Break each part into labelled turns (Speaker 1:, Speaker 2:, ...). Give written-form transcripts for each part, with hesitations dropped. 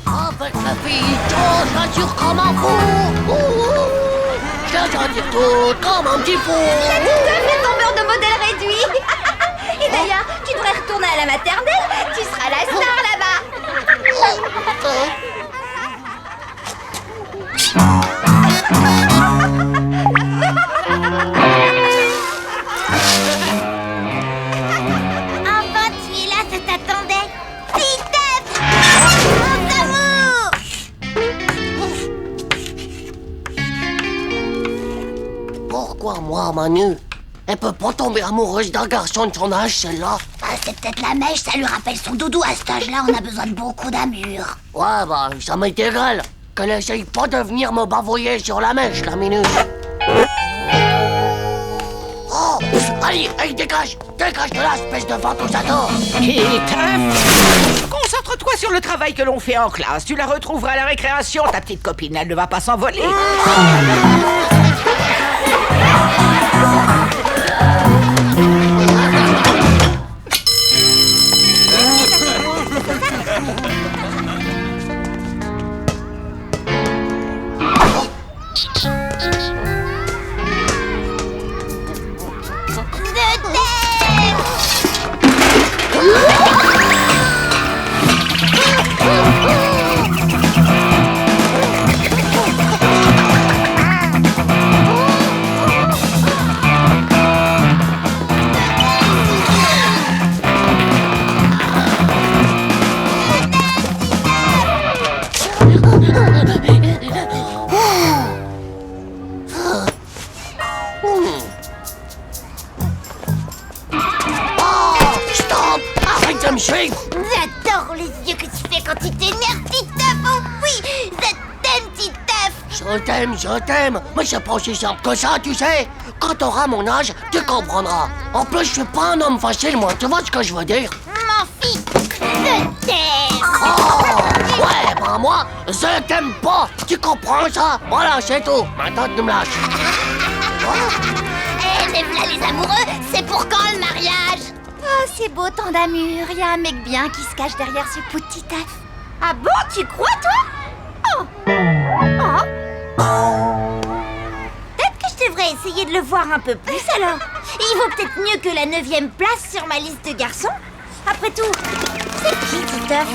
Speaker 1: Avec la fille, chose nature comme un fou. Je t'en dire tout comme un petit fou.
Speaker 2: Fais ton beurre de modèle réduit. Et d'ailleurs, tu devrais retourner à la maternelle. Tu seras la star là-bas.
Speaker 3: Enfin, tu es là, ça t'attendait. Titeuf, mon amour.
Speaker 1: Pourquoi moi, Manu? Elle peut pas tomber amoureuse d'un garçon de son âge, celle-là.
Speaker 3: Ah, c'est peut-être la mèche, ça lui rappelle son doudou. À cet âge-là, on a besoin de beaucoup d'amour.
Speaker 1: Ouais, bah, ça m'est égal. Qu'elle essaye pas de venir me bavouiller sur la mèche, la minute. Oh, allez, hey, dégage de là, espèce de fantosato.
Speaker 4: Titeuf, concentre-toi sur le travail que l'on fait en classe. Tu la retrouveras à la récréation, ta petite copine. Elle ne va pas s'envoler.
Speaker 1: Stop! Arrête de me suivre!
Speaker 3: J'adore les yeux que tu fais quand tu t'énerves, Titeuf. Oh oui, je t'aime, Titeuf.
Speaker 1: Je t'aime, mais c'est pas aussi simple que ça, tu sais. Quand t'auras mon âge, tu comprendras. En plus, je suis pas un homme facile, moi, tu vois ce que je veux dire?
Speaker 3: Mon fils, je t'aime.
Speaker 1: Oh! Ouais, bah moi, je t'aime pas, tu comprends ça? Voilà, c'est tout. Maintenant, tu me lâches.
Speaker 3: Eh, mais voilà les amoureux, c'est pour quand le mariage?
Speaker 2: Oh, c'est beau, tant d'amour. Il y a un mec bien qui se cache derrière ce petit œuf. Ah bon, tu crois, toi? Oh. Peut-être que je devrais essayer de le voir un peu plus, alors. Il vaut peut-être mieux que la 9e place sur ma liste de garçons. Après tout, c'est qui, Titeuf?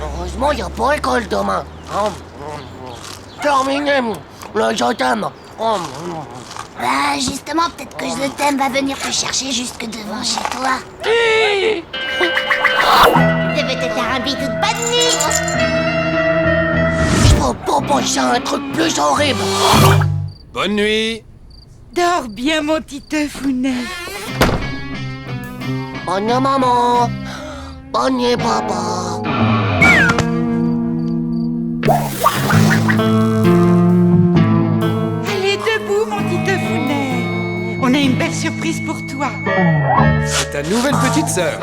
Speaker 1: Heureusement, y a pas école demain. Terminé, le je t'aime.
Speaker 3: Bah, justement, peut-être que je t'aime va venir te chercher jusque devant chez toi. Je vais te faire un bisou de bonne nuit.
Speaker 1: Je peux pas penser à un truc plus horrible.
Speaker 5: Bonne nuit.
Speaker 4: Dors bien, mon Titeufounet.
Speaker 1: Bonne nuit, maman. Bonne nuit, papa.
Speaker 4: Allez, debout, mon Titeufounet. On a une belle surprise pour toi.
Speaker 5: C'est ta nouvelle petite sœur.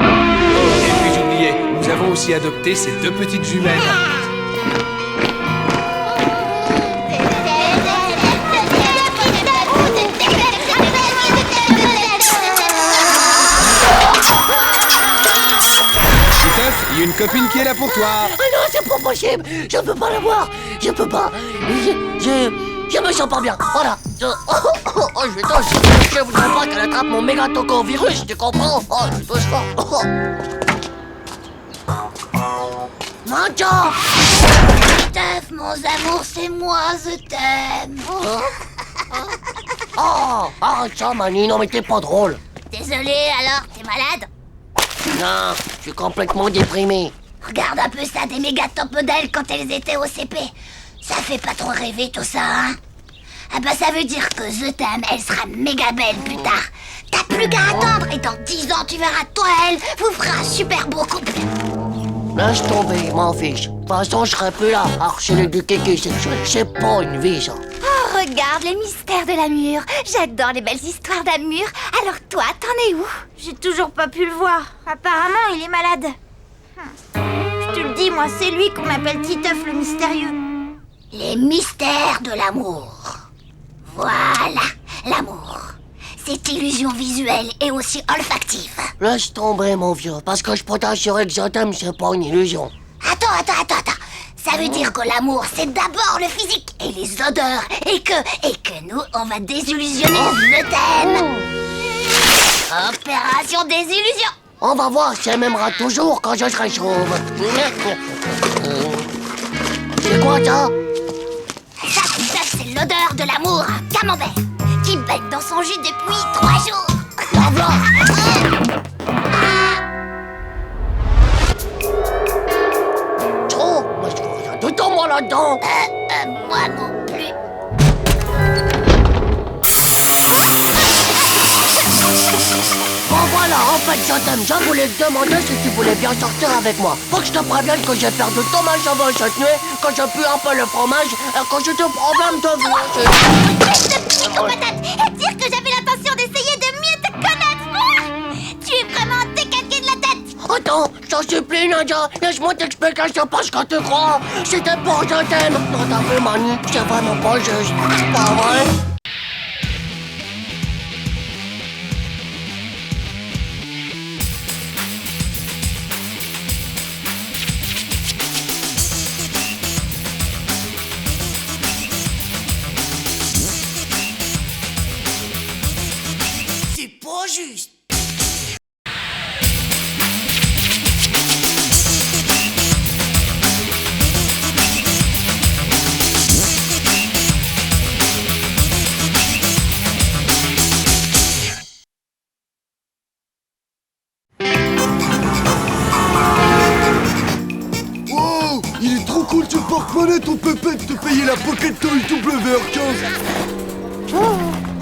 Speaker 5: Et puis j'oubliais, nous avons aussi adopté ces deux petites jumelles. une copine qui est là pour toi.
Speaker 1: Ah non, c'est pas possible. Je peux pas la voir. Je peux pas. Je me sens pas bien. Voilà. Je vais toucher. Je voudrais pas qu'elle attrape mon méga virus, tu comprends? Oh, je touche pas. Nadia!
Speaker 3: Steph, mon amour, c'est moi, je t'aime.
Speaker 1: Oh, arrête ça, Mani. Non, mais t'es pas drôle.
Speaker 3: Désolé, alors, t'es malade?
Speaker 1: Non, je suis complètement déprimé.
Speaker 3: Regarde un peu ça des méga top modèles quand elles étaient au CP. Ça fait pas trop rêver tout ça, hein? Ah bah ça veut dire que je t'aime, elle sera méga belle plus tard. T'as plus qu'à attendre et dans 10 ans tu verras toi et elle vous fera un super beau couple.
Speaker 1: Laisse tomber, m'en fiche. De toute façon, je serai plus là à harceler du kéké sexuel. C'est pas une vie, ça.
Speaker 2: Oh, regarde les mystères de l'amour. J'adore les belles histoires d'amour. Alors toi, t'en es où? J'ai toujours pas pu le voir. Apparemment, il est malade. Je te le dis, moi, c'est lui qu'on appelle Titeuf le mystérieux.
Speaker 3: Les mystères de l'amour. Voilà, l'amour. Cette illusion visuelle et aussi olfactive.
Speaker 1: Laisse tomber, mon vieux, parce que je peux t'assurer que je t'aime, c'est pas une illusion.
Speaker 3: Attends. Ça veut dire que l'amour, c'est d'abord le physique et les odeurs. Et que nous, on va désillusionner je t'aime. Opération désillusion.
Speaker 1: On va voir si elle m'aimera toujours quand je serai chauve. C'est quoi, ça?
Speaker 3: Ça, c'est l'odeur de l'amour, camembert, qui baigne dans son jus depuis 3 jours.
Speaker 1: La voilà. Trop, moi je vois rien de moi là-dedans.
Speaker 3: Moi non plus.
Speaker 1: Bon voilà, en fait je t'aime. Je voulais te demander si tu voulais bien sortir avec moi. Faut que je te prévienne que j'ai perdu tout ma cheveux cette nuit, que je pue un peu le fromage et que j'ai des problèmes de vue.
Speaker 3: Espèce de psychopathe, et dire que j'avais l'intention d'essayer de mieux te connaître. Tu es vraiment décalqué de la tête.
Speaker 1: Attends, je t'en supplie, Nadia, laisse-moi t'expliquer, c'est pas ce que tu crois. C'était pour je t'aime. Non, t'as vu, Manu, c'est vraiment pas juste. C'est pas vrai? C'est pas juste.
Speaker 6: Wow, il est trop cool ce porte-monnaie, ton pépette, te payer la Pocket Toy WR15.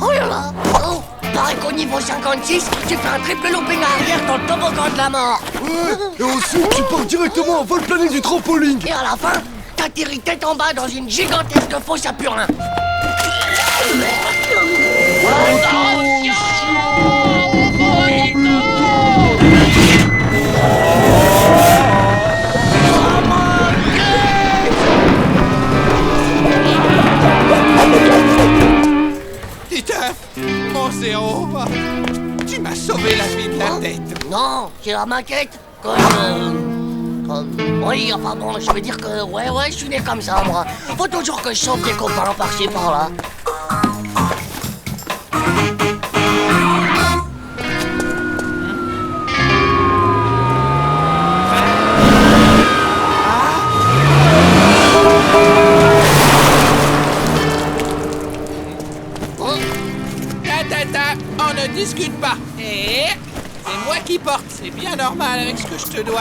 Speaker 1: Oh là là. Oh, paraît qu'au niveau 56, tu fais un triple looping arrière dans le toboggan de la mort.
Speaker 6: Ouais, et ensuite tu pars directement en vol plané du trampoline.
Speaker 1: Et à la fin, t'atterris tête en bas dans une gigantesque fosse à purin.
Speaker 5: Titeuf, mon zéro, tu m'as sauvé la vie de la tête.
Speaker 1: Non, c'est la maquette. Oui, enfin bon, je veux dire que, ouais, je suis né comme ça, moi. Faut toujours que je sauve des copains par-ci, par-là.
Speaker 5: On ne discute pas. Et c'est moi qui porte, c'est bien normal avec ce que je te dois.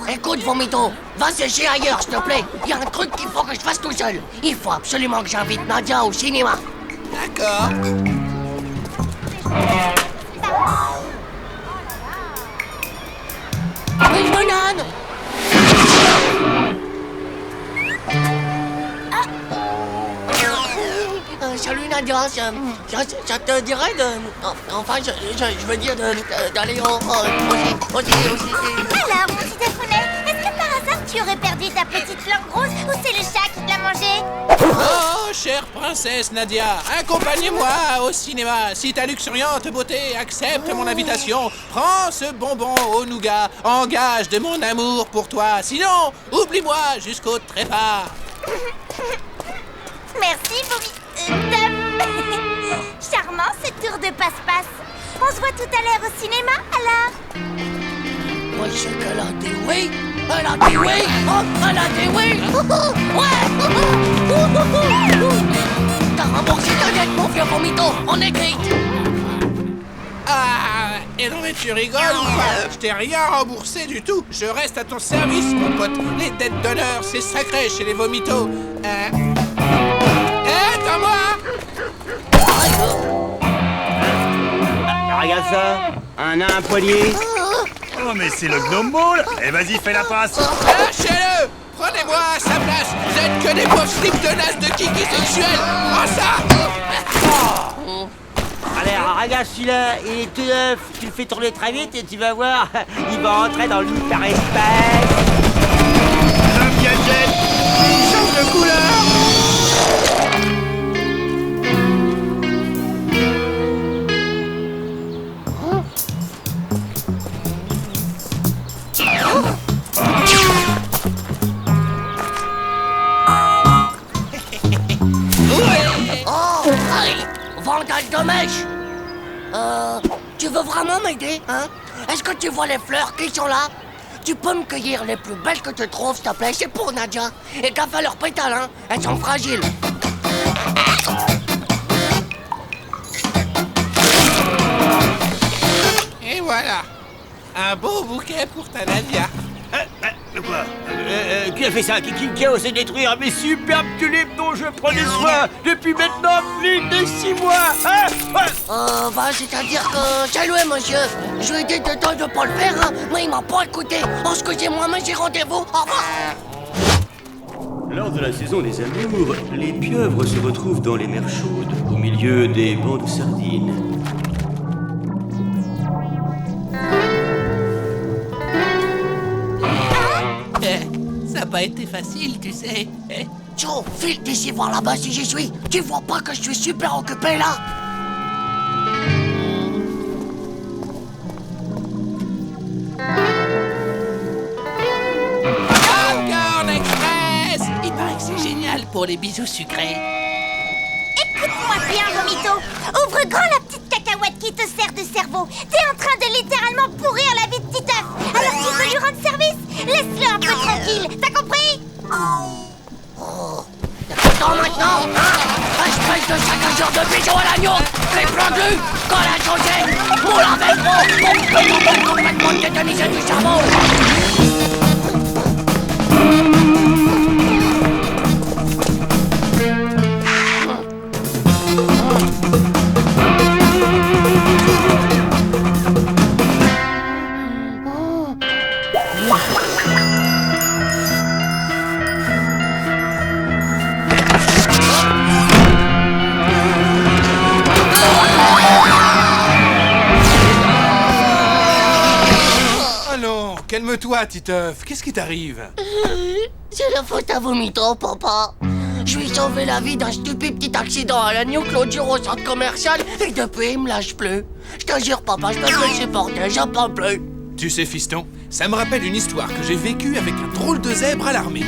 Speaker 1: Écoute, Vomito, va sécher ailleurs, s'il te plaît. Il y a un truc qu'il faut que je fasse tout seul. Il faut absolument que j'invite Nadia au cinéma.
Speaker 5: D'accord.
Speaker 1: Une banane. Salut Nadia, ça te dirait de... Enfin, je veux dire d'aller aussi.
Speaker 2: Alors, mon petit Daphné, est-ce que par hasard tu aurais perdu ta petite langue rose ou c'est le chat qui de la manger.
Speaker 5: Oh, chère princesse Nadia, accompagnez-moi au cinéma. Si ta luxuriante beauté accepte mon invitation, prends ce bonbon au nougat en gage de mon amour pour toi. Sinon, oublie-moi jusqu'au trépas.
Speaker 2: Merci, Dame. Charmant ce tour de passe-passe. On se voit tout à l'heure au cinéma, alors.
Speaker 1: Oui, c'est qu'elle a dit oui. Elle a dit oui. Oh, elle a dit oui. Ouais. T'as remboursé ta dette, mon vieux vomito. On écrit.
Speaker 5: Ah, et non mais tu rigoles ou pas? Je t'ai rien remboursé du tout. Je reste à ton service, mon pote. Les dettes d'honneur, c'est sacré chez les vomitos. Attends-moi!
Speaker 7: Regarde ça, un nain, un poilier.
Speaker 8: Oh mais c'est le gnome ball. Eh vas-y, fais la passe.
Speaker 5: Lâchez-le! Prenez-moi à sa place. Vous êtes que des pauvres slips de naze de kiki sexuel. Prends ça!
Speaker 7: Allez, regarde celui-là, il est tout neuf. Tu le fais tourner très vite et tu vas voir, il va rentrer dans l'hyperespace.
Speaker 8: Le gadget, il change de couleur.
Speaker 1: Oh, aïe. Vandale de mèche. Tu veux vraiment m'aider, hein? Est-ce que tu vois les fleurs qui sont là? Tu peux me cueillir les plus belles que tu trouves, s'il te plaît? C'est pour Nadia. Et gaffe à leurs pétales, hein? Elles sont fragiles.
Speaker 5: Et voilà. Un beau bouquet pour ta Nadia.
Speaker 7: Quoi qui a fait ça? Qui a osé détruire mes superbes tulipes dont je prenais soin depuis maintenant plus de 6 mois, hein?
Speaker 1: C'est-à-dire que... Salut, monsieur. Je lui ai dit de toi de pas le faire, hein, mais il m'a pas écouté. Excusez-moi, mais j'ai rendez-vous. Au revoir.
Speaker 9: Lors de la saison des amours, les pieuvres se retrouvent dans les mers chaudes, au milieu des bancs de sardines.
Speaker 5: Ça n'a pas été facile, tu sais.
Speaker 1: Joe, file d'ici voir là-bas si j'y suis. Tu vois pas que je suis super occupé, là?
Speaker 5: Popcorn Express! Il paraît que c'est génial pour les bisous sucrés.
Speaker 2: Écoute-moi bien, Vomito. Ouvre grand la petite cacahuète qui te sert de cerveau. T'es en train de littéralement pourrir la vie de Titeuf. Alors tu veux lui rendre service? Laisse-le un peu tranquille. T'as compris?
Speaker 1: Attends maintenant, hein? Espèce de saccageur de bijoux à l'agneau! Réponds-lui! Quand la chaussée! Moule avec gros! Complètement tétanisé du cerveau!
Speaker 5: Calme-toi, Titeuf. Qu'est-ce qui t'arrive?
Speaker 1: C'est la faute à Vomito, papa. Je lui ai sauvé la vie d'un stupide petit accident à l'agneau Claude au centre commercial et depuis, il me lâche plus. Je te jure, papa, je peux plus le supporter, j'en peux plus.
Speaker 5: Tu sais, fiston, ça me rappelle une histoire que j'ai vécue avec un drôle de zèbre à l'armée.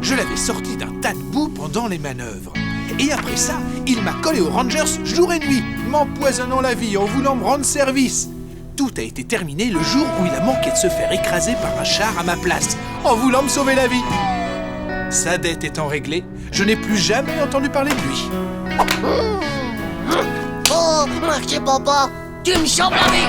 Speaker 5: Je l'avais sorti d'un tas de boue pendant les manœuvres. Et après ça, il m'a collé aux Rangers jour et nuit, m'empoisonnant la vie en voulant me rendre service. Tout a été terminé le jour où il a manqué de se faire écraser par un char à ma place, en voulant me sauver la vie. Sa dette étant réglée, je n'ai plus jamais entendu parler de lui.
Speaker 1: Oh, merci, papa. Tu me sauves la vie.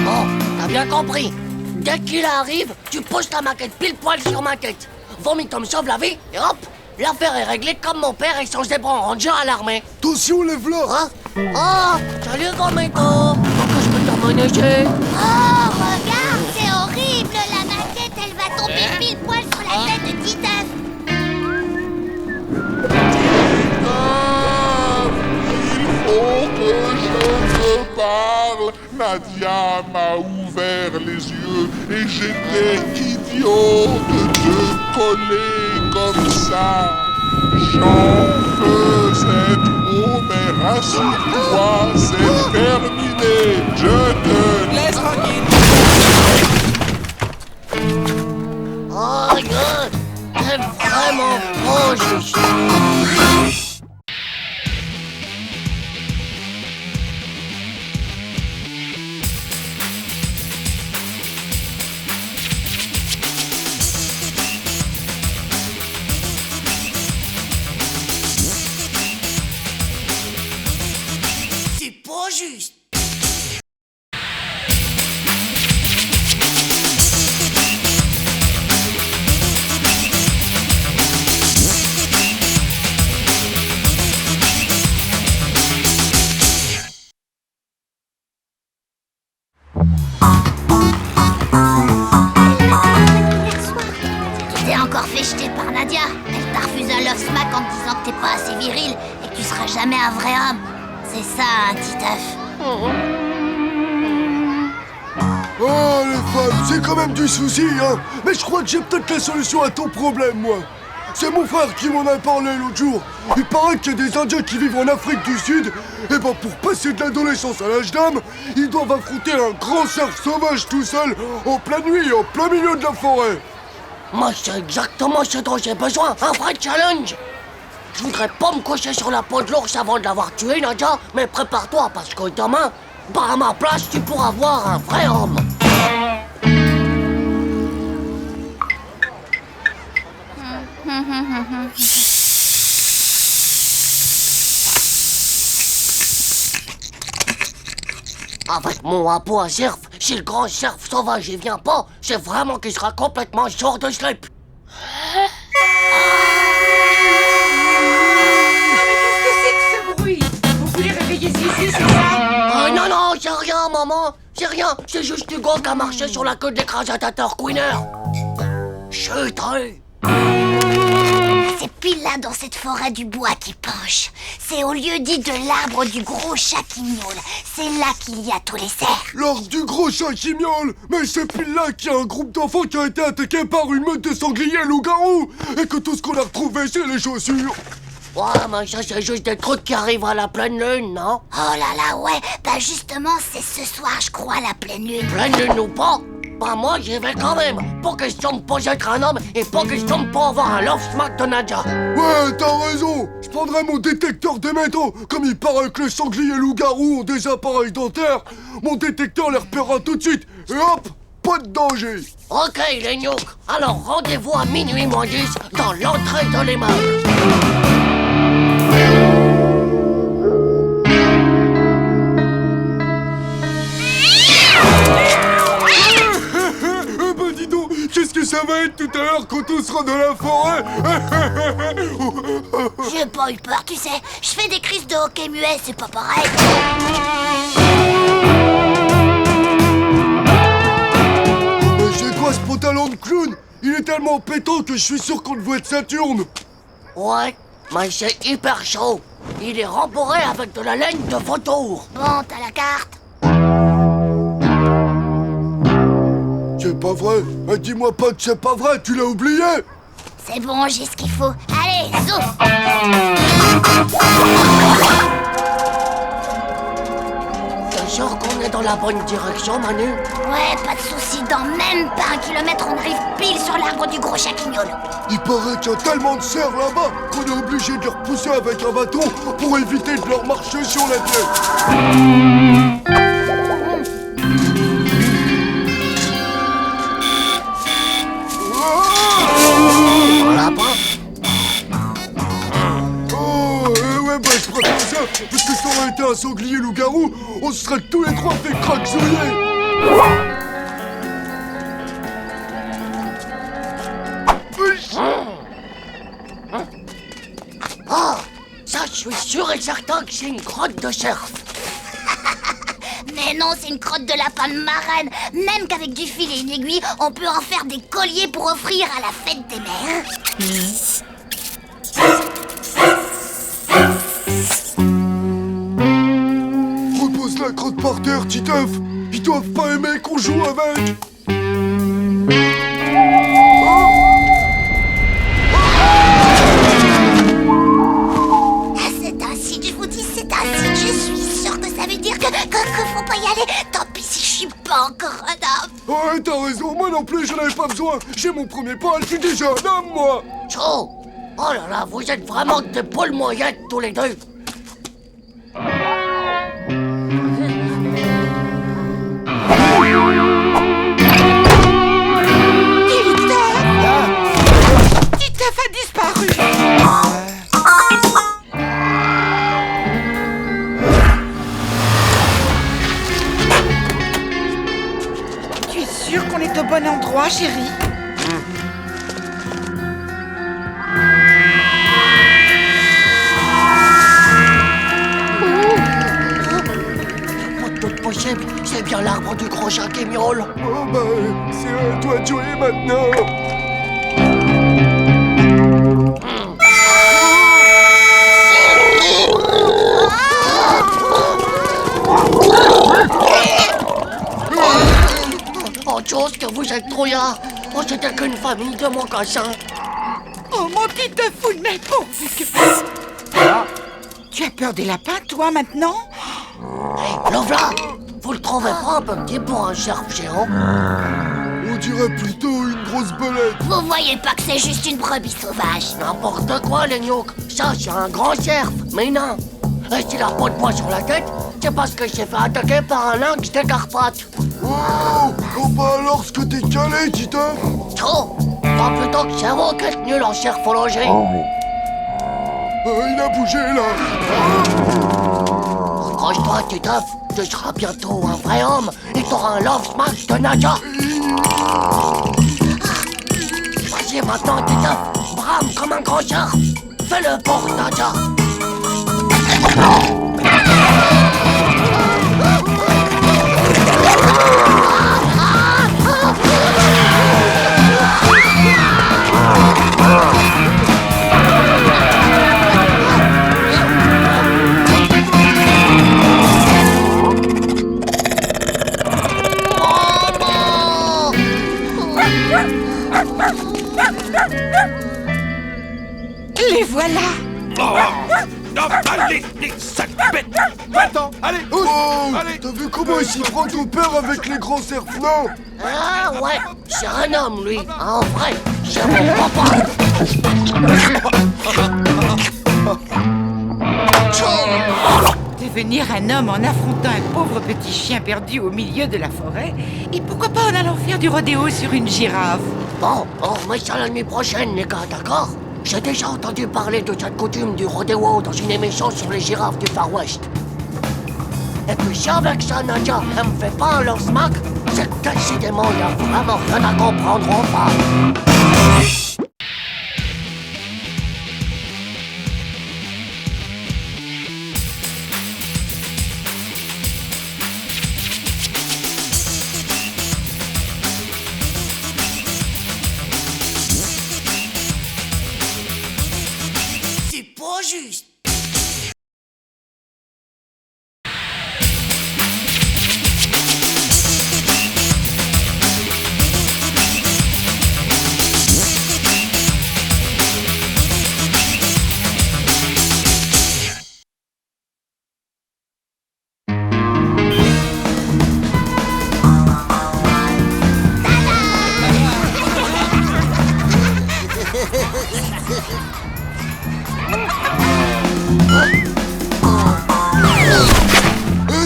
Speaker 1: Bon, t'as bien compris. Dès qu'il arrive, tu poses ta maquette pile poil sur ma tête. Vomito me sauve la vie et hop, l'affaire est réglée comme mon père et son zèbre en ranger à l'armée.
Speaker 6: Attention, lève-la.
Speaker 1: Hein? Oh, salut, Vomito. Pourquoi je peux t'abonner?
Speaker 3: Oh, regarde, c'est horrible. La maquette, elle va tomber pile poil sur la tête de Titeuf.
Speaker 10: Il faut que je te parle. Nadia m'a ouvert les yeux et j'étais idiot de te coller comme ça. J'en faisais trop, mais rassure-toi, c'est terminé. Je te
Speaker 5: Laisse tranquille.
Speaker 1: Oh, c'est vraiment trop juste.
Speaker 11: C'est pas juste.
Speaker 3: Tu t'es encore fait jeter par Nadia. Elle t'a refusé un love smack en te disant que t'es pas assez viril et que tu seras jamais un vrai homme. C'est ça, un Titeuf.
Speaker 6: Oh, les femmes, c'est quand même du souci, hein. Mais je crois que j'ai peut-être la solution à ton problème, moi. C'est mon frère qui m'en a parlé l'autre jour. Il paraît qu'il y a des Indiens qui vivent en Afrique du Sud. Et ben pour passer de l'adolescence à l'âge d'homme, ils doivent affronter un grand cerf sauvage tout seul, en pleine nuit, en plein milieu de la forêt.
Speaker 1: Moi, c'est exactement ce dont j'ai besoin, un vrai challenge. Je voudrais pas me coucher sur la peau de l'ours avant de l'avoir tué, Nadia, mais prépare-toi, parce que demain, à ma place, tu pourras voir un vrai homme. Avec mon hapeau à cerf, si le grand cerf sauvage il vient pas, c'est vraiment qu'il sera complètement short de slip.
Speaker 4: Qu'est-ce que c'est que ce bruit? Vous voulez réveiller Zizi, c'est ça?
Speaker 1: Non, non, c'est rien, maman. C'est rien, c'est juste Hugo qui a marché sur la queue de l'écrasateur Queener. Chut,
Speaker 3: C'est pile là dans cette forêt du bois qui penche. C'est au lieu dit de l'arbre du gros chat qui miaule. C'est là qu'il y a tous les cerfs.
Speaker 6: L'arbre du gros chat qui miaule. Mais c'est pile là qu'il y a un groupe d'enfants qui a été attaqué par une meute de sangliers loups-garous. Et que tout ce qu'on a retrouvé, c'est les chaussures.
Speaker 1: Ouais, mais ça c'est juste des trucs qui arrivent à la pleine lune, non?
Speaker 3: Oh là là, ouais. Bah justement, c'est ce soir, je crois, la pleine lune.
Speaker 1: Pleine lune ou pas? Bah moi j'y vais quand même. Pas question de pas être un homme et pas question de pas avoir un love smack de Nadia.
Speaker 6: Ouais, t'as raison. Je prendrai mon détecteur de métaux. Comme il paraît que les sangliers loups-garous ont des appareils dentaires, mon détecteur les repérera tout de suite. Et hop, pas de danger.
Speaker 1: Ok les gnouks, alors rendez-vous à minuit moins 10 dans l'entrée de l'immeuble.
Speaker 6: Bah dis donc, qu'est-ce que ça va être tout à l'heure quand on sera dans la forêt?
Speaker 3: J'ai pas eu peur, tu sais. Je fais des crises de hockey muet, c'est pas pareil.
Speaker 6: C'est quoi ce pantalon de clown? Il est tellement pétant que je suis sûr qu'on le voit de Saturne.
Speaker 1: Ouais, mais c'est hyper chaud. Il est rembourré avec de la laine de vautour.
Speaker 3: Bon, t'as la carte.
Speaker 6: C'est pas vrai. Dis-moi pas que c'est pas vrai, tu l'as oublié.
Speaker 3: C'est bon, j'ai ce qu'il faut. Allez, zoom.
Speaker 1: T'es sûr qu'on est dans la bonne direction, Manu?
Speaker 3: Ouais, pas de soucis. Dans même pas 1 kilomètre, on arrive pile sur l'arbre du gros chat qui miaule.
Speaker 6: Il paraît qu'il y a tellement de cerfs là-bas qu'on est obligé de les repousser avec un bâton pour éviter de leur marcher sur la tête. Oh, ouais, bah je préfère ça, parce que ça aurait été un sanglier loup-garou, on se serait tous les trois fait craquesouiller.
Speaker 1: Oh, ça je suis sûr et certain que c'est une grotte de cerf.
Speaker 3: Mais non, c'est une crotte de lapin de marraine. Même qu'avec du fil et une aiguille, on peut en faire des colliers pour offrir à la fête des mères.
Speaker 6: Repose la crotte par terre, Titeuf. Ils doivent pas aimer qu'on joue avec. Ouais, t'as raison, moi non plus, j'en avais pas besoin. J'ai mon premier poil, je suis déjà un homme, moi.
Speaker 1: Chaud. Oh là là, vous êtes vraiment des poules moyettes tous les deux.
Speaker 4: Titeuf a disparu. Tu es sûr qu'on est au bon endroit, chérie?
Speaker 1: Pas tout possible, c'est bien l'arbre du gros chat qui miaule.
Speaker 6: Oh bah, c'est à toi de jouer maintenant.
Speaker 1: Oh, chose que vous êtes trouillard. Oh, c'était qu'une famille de mocassins.
Speaker 4: Oh, mon Titefounet, pourvu que... Ah, tu as peur des lapins, toi, maintenant?
Speaker 1: Hé, le v'là. Vous le trouvez pas un peu petit pour un cerf géant?
Speaker 6: On dirait plutôt une grosse belette.
Speaker 3: Vous voyez pas que c'est juste une brebis sauvage?
Speaker 1: N'importe quoi, les gnouks. Ça, c'est un grand cerf. Mais non. Et s'il a pas de poids sur la tête, c'est parce qu'il s'est fait attaquer par un lynx des Carpates.
Speaker 6: Oh bah alors ce que t'es calé, Titeuf.
Speaker 1: Trop. Pas plutôt que c'est vous qui êtes nul en cerfologie.
Speaker 6: Il a bougé, là.
Speaker 1: Accroche-toi, Titeuf. Tu seras bientôt un vrai homme et t'auras un love smash de Nadia. Vas-y maintenant, Titeuf. Brame comme un grand cerf. Fais-le pour Nadia.
Speaker 4: Les voilà.
Speaker 5: Non, allez, les sales bêtes. Va-t'en, allez,
Speaker 6: Oh,
Speaker 5: allez.
Speaker 6: t'as vu comment il s'y prend ton père avec les grands cerfs, non?
Speaker 1: Ah ouais, c'est un homme, lui. En vrai, c'est mon papa.
Speaker 4: Devenir un homme en affrontant un pauvre petit chien perdu au milieu de la forêt. Et pourquoi pas en allant faire du rodéo sur une girafe?
Speaker 1: Bon, on remet ça la nuit prochaine, les gars, d'accord? J'ai déjà entendu parler de cette coutume du rodéo dans une émission sur les girafes du Far West. Et puis si avec ça, Nadia, elle me fait pas un love smack, c'est que décidément, il y a vraiment rien à comprendre en bas.
Speaker 11: C'est pas juste.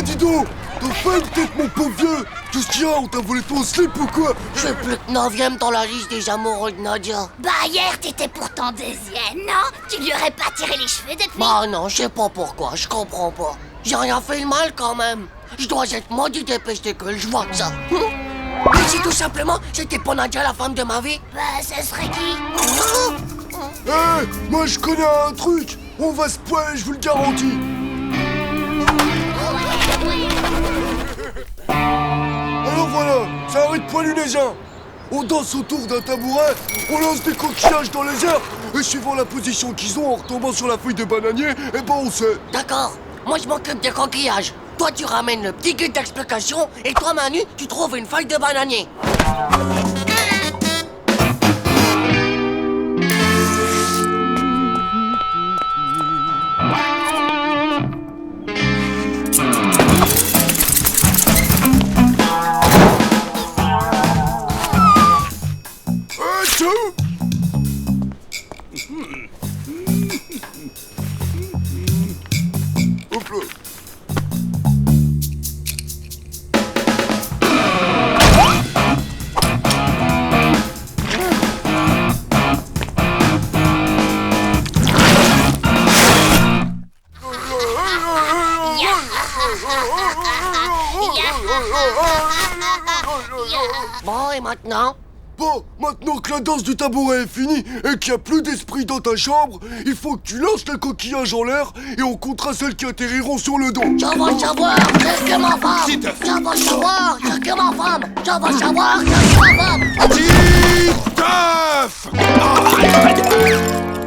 Speaker 6: Dis donc, t'as faim peut-être, mon pauvre vieux? Qu'est-ce qu'il y a? On t'a volé ton slip ou quoi?
Speaker 1: Je suis plus que 9e dans la liste des amoureux de Nadia.
Speaker 3: Bah hier t'étais pourtant deuxième, non? Tu lui aurais pas tiré les cheveux depuis?
Speaker 1: Bah non, je sais pas pourquoi, je comprends pas. J'ai rien fait de mal quand même. Je dois être maudit des testicules, je vois que ça. Mais si tout simplement, c'était pas Nadia la femme de ma vie.
Speaker 3: Bah ça serait qui?
Speaker 6: Moi je connais un truc. On va se poiler, je vous le garantis. Alors voilà, ça arrête poilu les gens. On danse autour d'un tabouret, on lance des coquillages dans les airs, et suivant la position qu'ils ont en retombant sur la feuille de bananier, et ben on sait.
Speaker 1: D'accord, moi je m'occupe des coquillages. Toi tu ramènes le petit guide d'explication, et toi Manu, tu trouves une feuille de bananier. Bon, et maintenant?
Speaker 6: Bon, maintenant que la danse du tabouret est finie et qu'il n'y a plus d'esprit dans ta chambre, il faut que tu lances le coquillage en l'air et on comptera celles qui atterriront sur le dos.
Speaker 1: Je veux savoir, qu'est-ce que ma femme? Je veux savoir, qu'est-ce que ma femme? Je veux savoir, qu'est-ce que ma femme?
Speaker 5: Titeuf!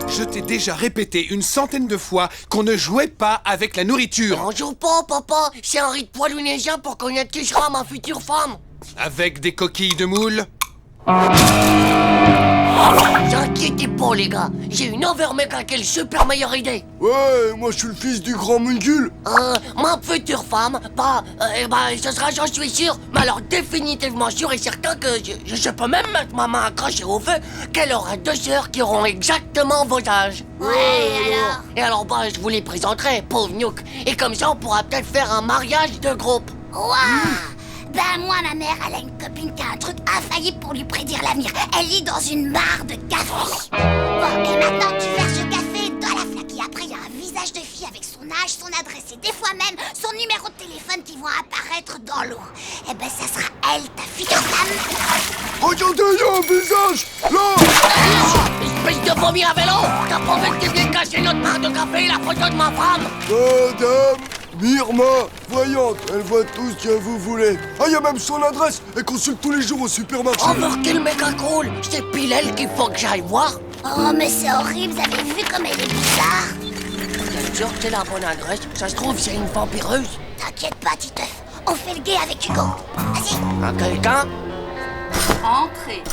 Speaker 5: Je t'ai déjà répété une centaine de fois qu'on ne jouait pas avec la nourriture.
Speaker 1: On joue pas, papa. C'est un rite polynésien pour connaître qui sera ma future femme.
Speaker 5: Avec des coquilles de moule?
Speaker 1: T'inquiétez pas, les gars. J'ai une over-méga quelle super meilleure idée.
Speaker 6: Ouais, moi je suis le fils du grand Mungul.
Speaker 1: Ma future femme, ce sera, j'en suis sûr, mais alors définitivement sûr et certain que je peux même mettre ma main accrochée au feu qu'elle aura 2 sœurs qui auront exactement vos âges.
Speaker 3: Alors
Speaker 1: Et alors, je vous les présenterai, pauvre Nook. Et comme ça, on pourra peut-être faire un mariage de groupe.
Speaker 3: Waouh! Ben moi, ma mère, elle a une copine qui a un truc infaillible pour lui prédire l'avenir. Elle lit dans une mare de café. Bon, et maintenant, tu verses le café dans la flaque. Et après, il y a un visage de fille avec son âge, son adresse et des fois même son numéro de téléphone qui vont apparaître dans l'eau. Et ben, ça sera elle, ta future femme.
Speaker 6: Regardez, il y a un visage là.
Speaker 1: Espèce de vomi à vélo! T'as pas vu que tu viens casser notre mare de café et la photo de ma femme?
Speaker 6: Madame Myrma, voyante, elle voit tout ce que vous voulez. Ah, il y a même son adresse. Elle consulte tous les jours au supermarché.
Speaker 1: Oh, mais quel méga cool! C'est pile elle qu'il faut que j'aille voir.
Speaker 3: Oh, mais c'est horrible, vous avez vu comme elle est bizarre?
Speaker 1: T'es sûr que c'est la bonne adresse? Ça se trouve, c'est une vampireuse.
Speaker 3: T'inquiète pas, Titeuf. On fait le guet avec Hugo. Vas-y.
Speaker 1: À quelqu'un?
Speaker 12: Entrez.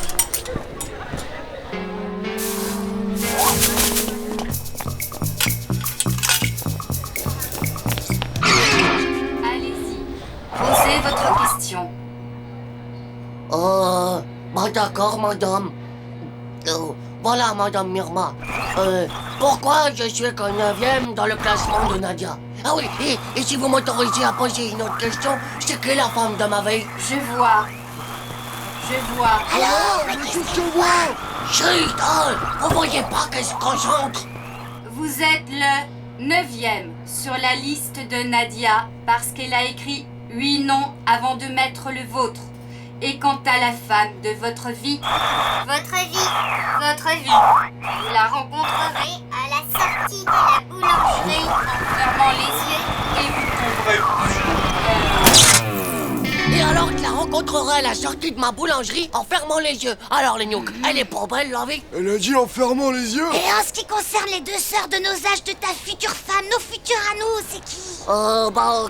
Speaker 12: Allez-y. Posez votre question.
Speaker 1: D'accord, madame. Voilà, madame Myrma. Pourquoi je suis que 9e dans le classement de Nadia? Ah oui, et si vous m'autorisez à poser une autre question, c'est qui la femme de ma veille?
Speaker 12: Je vois.
Speaker 3: Alors, mais qu'est-ce que voit?
Speaker 1: Chut, vous voyez pas qu'elle se concentre?
Speaker 12: Vous êtes le 9e sur la liste de Nadia parce qu'elle a écrit 8 noms avant de mettre le vôtre. Et quant à la femme de votre vie,
Speaker 3: Votre vie,
Speaker 12: vous la rencontrerez
Speaker 3: à la sortie de la boulangerie.
Speaker 12: en fermant les yeux et vous tomberez.
Speaker 1: Et alors je la rencontrerai à la sortie de ma boulangerie en fermant les yeux. Alors les Nook, elle est pas belle la vie?
Speaker 6: Elle a dit en fermant les yeux.
Speaker 3: Et en ce qui concerne les 2 sœurs de nos âges de ta future femme, nos futures à nous, c'est qui?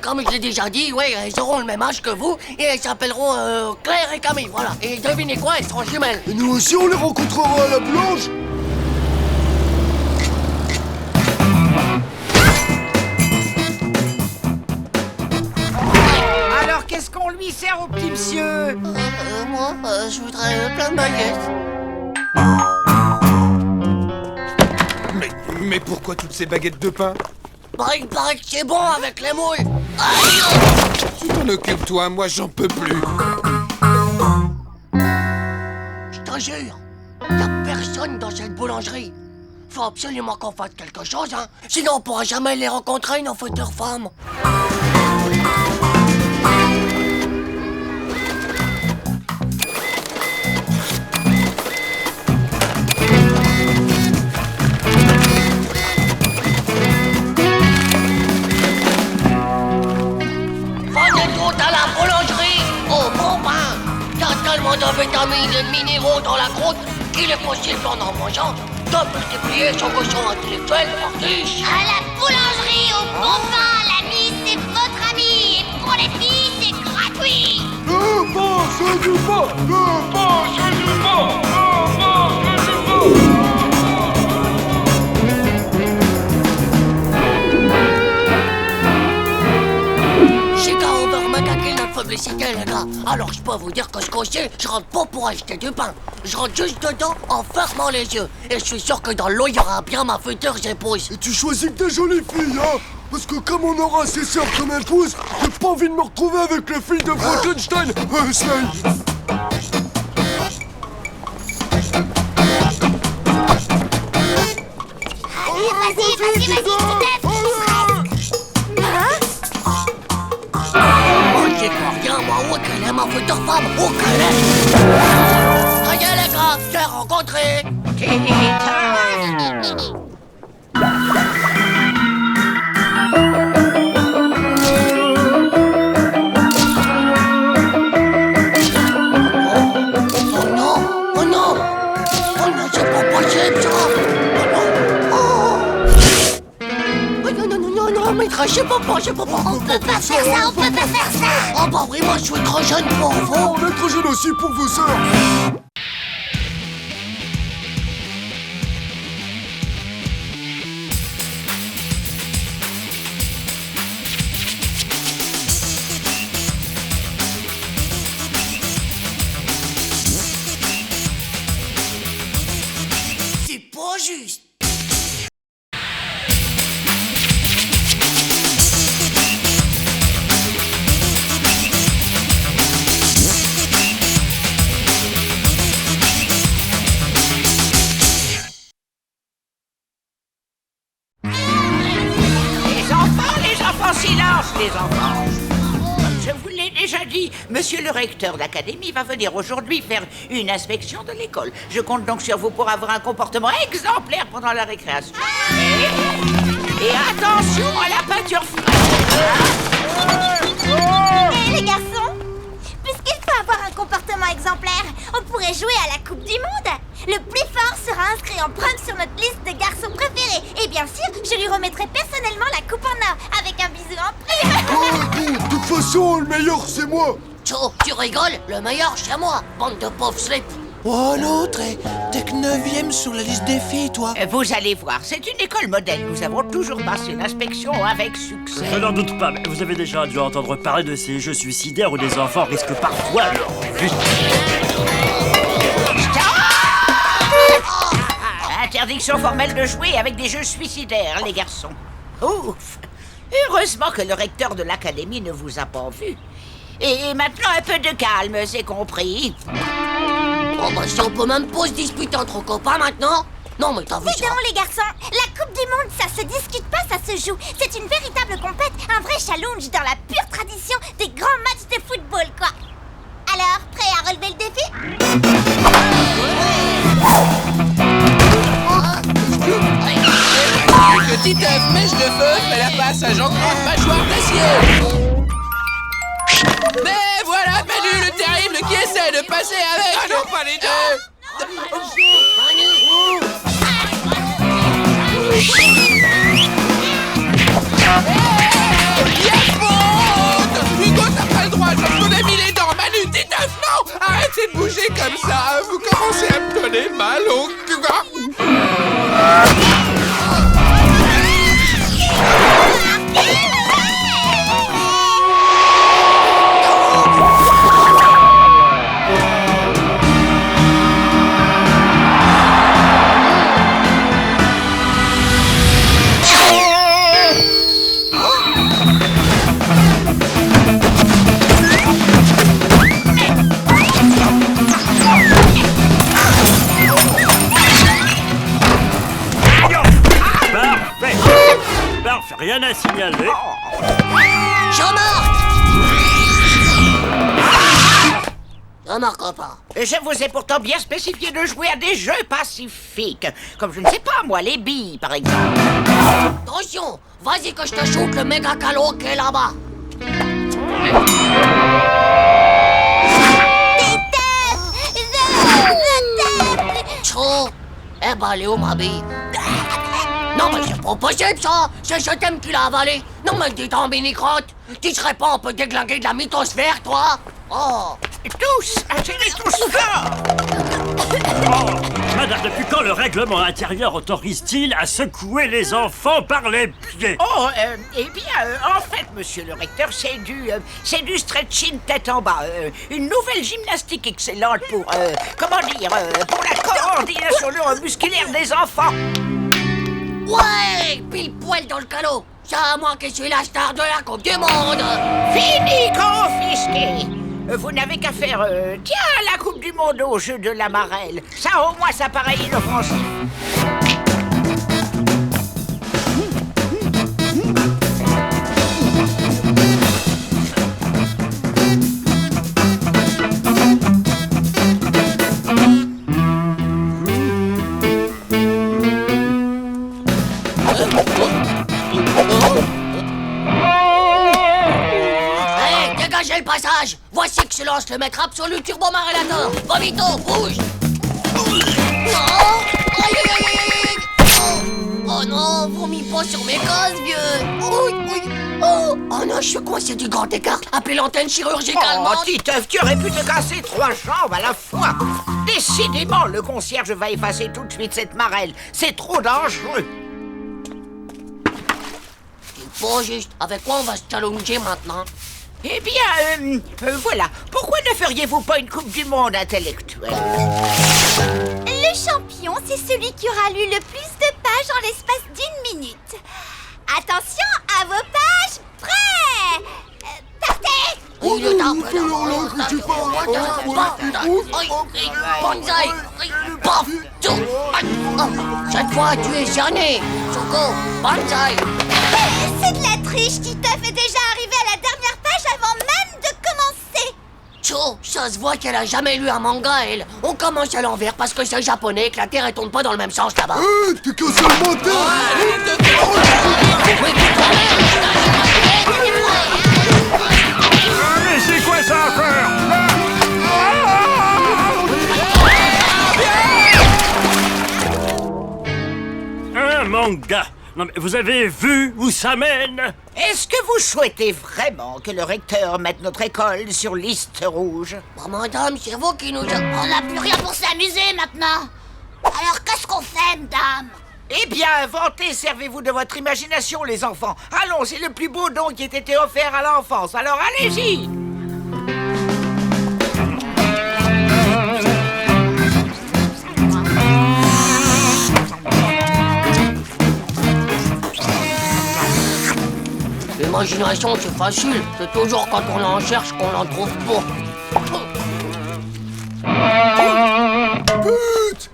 Speaker 1: Comme je l'ai déjà dit, ouais, elles auront le même âge que vous et elles s'appelleront Claire et Camille, voilà. Et devinez quoi, elles seront jumelles.
Speaker 6: Et nous aussi on les rencontrera à la boulange.
Speaker 4: Alors, qu'est-ce qu'on lui sert au petit monsieur?
Speaker 1: Moi, je voudrais plein de baguettes.
Speaker 5: Mais pourquoi toutes ces baguettes de pain?
Speaker 1: Il paraît que c'est bon avec les moules.
Speaker 5: Tu t'en occupes toi, moi j'en peux plus.
Speaker 1: Je te jure, y a personne dans cette boulangerie. Faut absolument qu'on fasse quelque chose, hein. Sinon on pourra jamais les rencontrer, nos futures femmes. De vitamines et de minéraux dans la croûte qu'il est possible en mangeant de multiplier son quotient intellectuel par 10.
Speaker 3: À la boulangerie, au bon pain, l'ami, c'est votre ami. Et pour les filles, c'est gratuit.
Speaker 6: Le pain, c'est du pain. Le pain, c'est du pain.
Speaker 1: Publicité, les gars. Alors je peux vous dire que ce coup-ci, je rentre pas pour acheter du pain. Je rentre juste dedans en fermant les yeux. Et je suis sûr que dans l'eau, il y aura bien ma future épouse.
Speaker 6: Et tu choisis que des jolies filles, hein? Parce que comme on aura ses sœurs comme épouse, j'ai pas envie de me retrouver avec les filles de Frankenstein. Slade.
Speaker 3: Allez, vas-y, Titeuf.
Speaker 1: J'y crois rien, moi, c'est ma future femme, au calais. Ça y est les gars, j'ai rencontré. Je peux pas.
Speaker 3: On peut pas faire ça.
Speaker 1: Oh bah oui, moi je suis trop jeune pour vous.
Speaker 6: On est trop jeune aussi pour vos sœurs.
Speaker 11: C'est pas juste.
Speaker 4: Silence, les enfants! Comme je vous l'ai déjà dit, monsieur le recteur d'académie va venir aujourd'hui faire une inspection de l'école. Je compte donc sur vous pour avoir un comportement exemplaire pendant la récréation. Et attention à la peinture
Speaker 2: Hé les garçons, puisqu'il faut avoir un comportement exemplaire, on pourrait jouer à la Coupe du Monde. Le plus fort sera inscrit en prime sur notre liste de garçons préférés. Et bien sûr, je lui remettrai personnellement la coupe en or, avec un bisou en prime.
Speaker 6: De toute façon, le meilleur, c'est moi.
Speaker 1: Tcho, tu rigoles? Le meilleur chez moi, bande de pauvres slip.
Speaker 5: Oh, l'autre, t'es que 9e sur la liste des filles, toi.
Speaker 4: Vous allez voir, c'est une école modèle. Nous avons toujours passé l'inspection avec succès.
Speaker 13: Je n'en doute pas, mais vous avez déjà dû entendre parler de ces jeux suicidaires où les enfants risquent parfois leur vie.
Speaker 4: Interdiction formelle de jouer avec des jeux suicidaires, les garçons. Ouf! Heureusement que le recteur de l'académie ne vous a pas vu. Et maintenant, un peu de calme, c'est compris.
Speaker 1: Oh bah si on peut même pas se disputer entre copains maintenant. Non mais t'as vu ça?
Speaker 2: Évidemment les garçons, la Coupe du Monde, ça se discute pas, ça se joue. C'est une véritable compète, un vrai challenge dans la pure tradition des grands matchs de football, quoi. Alors, prêt à relever le défi?
Speaker 5: Petit œuf, mèche de feu, fait la passe à Jean-Claude, mâchoire d'acier. Mais voilà Manu le terrible qui essaie de passer avec... Ah non, pas les deux. Y'a faute. Hugo, t'as pas le droit, je t'en ai mis les dents. Manu, dites œuf, non. Arrêtez de bouger comme ça, vous commencez à me donner mal au cœur.
Speaker 13: Rien à signaler.
Speaker 1: Jean-Marc! Ça marquera pas.
Speaker 4: Je vous ai pourtant bien spécifié de jouer à des jeux pacifiques. Comme je ne sais pas, moi, les billes, par exemple.
Speaker 1: Attention, vas-y que je te shoot le méga calot qui est là-bas. Tcho, eh ben, elle est où ma bille? Non mais c'est pas possible ça! C'est je t'aime qui l'a avalé! Non mais dis donc, mini-crotte! Tu serais pas un peu déglingué de la mythosphère, toi? Oh!
Speaker 4: Tous! Attirez tous fort!
Speaker 13: Madame, depuis quand le règlement intérieur autorise-t-il à secouer les enfants par les pieds?
Speaker 4: Oh, eh bien, en fait, monsieur le recteur, c'est du stretching tête en bas. Une nouvelle gymnastique excellente pour, comment dire, pour la coordination neuromusculaire des enfants.
Speaker 1: Ouais! Pile poil dans le calot! C'est à moi qui suis la star de la Coupe du Monde!
Speaker 4: Fini, confisqué! Vous n'avez qu'à faire, tiens, la Coupe du Monde au jeu de la marelle. Ça, au moins, ça paraît inoffensif.
Speaker 1: le passage. Voici que se lance le maître absolu turbo-marélateur. Va vite, bouge. Aïe, aïe, aïe, aïe. Oh non, vomis pas sur mes cosses, vieux. Oh non, je suis coincé du grand écart. Appelez l'antenne chirurgicale.
Speaker 4: Oh, Titeuf, tu aurais pu te casser 3 jambes à la fois. Décidément, le concierge va effacer tout de suite cette marelle. C'est trop dangereux.
Speaker 1: C'est pas juste. Avec quoi on va se challenger maintenant?
Speaker 4: Eh bien, voilà. Pourquoi ne feriez-vous pas une Coupe du Monde intellectuelle?
Speaker 2: Le champion, c'est celui qui aura lu le plus de pages en l'espace d'1 minute. Attention à vos pages, prêts. Partez.
Speaker 1: Il est temps Banzai. Paf. Cette fois, tu es cerné. Choco, Banzai.
Speaker 2: C'est de la triche, Titeuf est déjà arrivé à la dernière page avant même de commencer.
Speaker 1: Cho, ça se voit qu'elle a jamais lu un manga, elle. On commence à l'envers parce que c'est japonais et que la Terre elle tourne pas dans le même sens là-bas.
Speaker 6: T'es cassé le moteur.
Speaker 7: Mais c'est quoi ça encore?
Speaker 13: Un manga. Non mais vous avez vu où ça mène?
Speaker 4: Est-ce que vous souhaitez vraiment que le recteur mette notre école sur liste rouge?
Speaker 1: Bon, madame, c'est vous qui nous...
Speaker 3: On n'a plus rien pour s'amuser maintenant. Alors qu'est-ce qu'on fait, madame?
Speaker 4: Eh bien, inventez, servez-vous de votre imagination, les enfants. Allons, c'est le plus beau don qui ait été offert à l'enfance. Alors allez-y!
Speaker 1: L'imagination, c'est facile. C'est toujours quand on en cherche qu'on en trouve pas.
Speaker 6: Pute.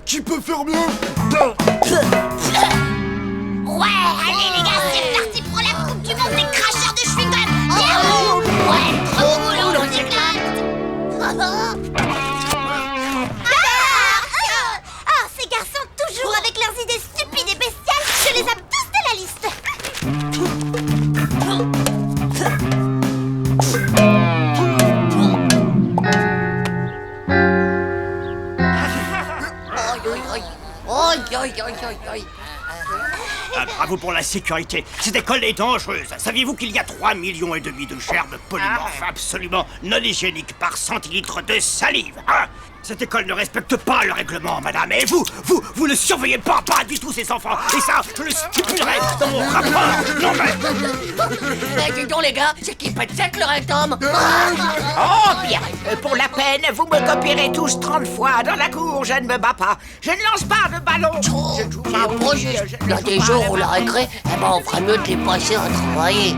Speaker 6: Qui peut faire mieux?
Speaker 3: Ouais, allez les gars, c'est parti pour la Coupe du Monde des cracheurs de chewing-gum. Ouais, trop cool, on s'éclate.
Speaker 2: Ces garçons, toujours avec leurs idées stupides et bestiales, je les aime tous de la liste.
Speaker 7: Bravo pour la sécurité. Cette école est dangereuse. Saviez-vous qu'il y a 3,5 millions de germes polymorphes absolument non hygiéniques par centilitre de salive, hein? Cette école ne respecte pas le règlement, madame. Et vous ne surveillez pas du tout ces enfants. Et ça, je le stipulerai dans mon rapport. Non mais...
Speaker 1: Dis donc les gars, c'est qui pète sec le rectum?
Speaker 4: Oh bien, pour la peine, vous me copierez tous 30 fois. Dans la cour, je ne me bats pas. Je ne lance pas de ballon. Je joue
Speaker 1: C'est pas juste. Il y a des jours où la récré, on ferait mieux de les passer à travailler.